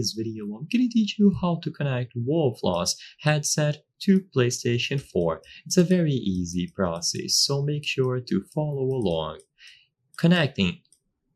this video, I'm going to teach you how to connect Wolfloss headset to PlayStation 4. It's a very easy process, so make sure to follow along. Connecting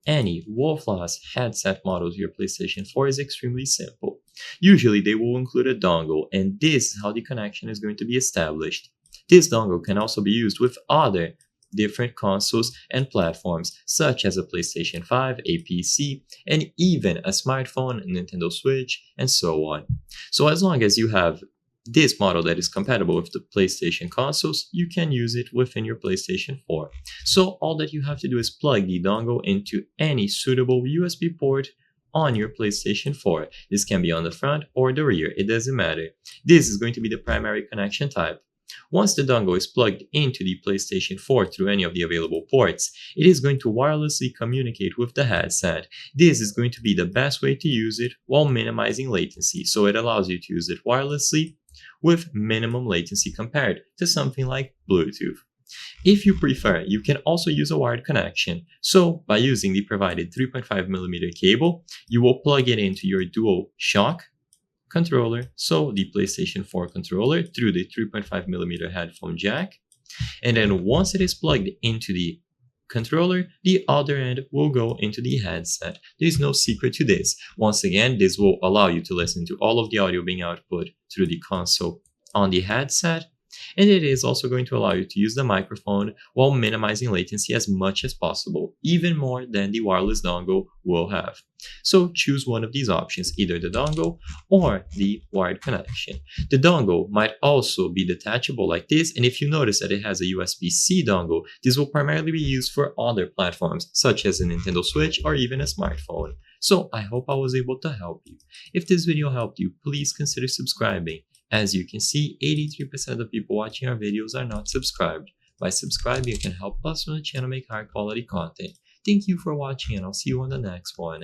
any Wolfloss headset model to your PlayStation 4 is extremely simple. Usually they will include a dongle, and this is how the connection is going to be established. This dongle can also be used with other different consoles and platforms, such as a PlayStation 5, a PC, and even a smartphone, a Nintendo Switch, and so on. So as long as you have this model that is compatible with the PlayStation consoles, you can use it within your PlayStation 4. So all that you have to do is plug the dongle into any suitable USB port on your PlayStation 4. This can be on the front or the rear, it doesn't matter. This is going to be the primary connection type. Once the dongle is plugged into the PlayStation 4 through any of the available ports, it is going to wirelessly communicate with the headset. This is going to be the best way to use it while minimizing latency, so it allows you to use it wirelessly with minimum latency compared to something like Bluetooth. If you prefer, you can also use a wired connection. So by using the provided 3.5mm cable, you will plug it into your DualShock controller, so the PlayStation 4 controller, through the 3.5mm headphone jack. And then once it is plugged into the controller, the other end will go into the headset. There is no secret to this. Once again, this will allow you to listen to all of the audio being output through the console on the headset, and it is also going to allow you to use the microphone while minimizing latency as much as possible, even more than the wireless dongle will have. So choose one of these options, either the dongle or the wired connection. The dongle might also be detachable like this, and if you notice that it has a USB-C dongle, this will primarily be used for other platforms, such as a Nintendo Switch or even a smartphone. So I hope I was able to help you. If this video helped you, please consider subscribing. As you can see, 83% of the people watching our videos are not subscribed. By subscribing, you can help us on the channel make higher quality content. Thank you for watching, and I'll see you on the next one.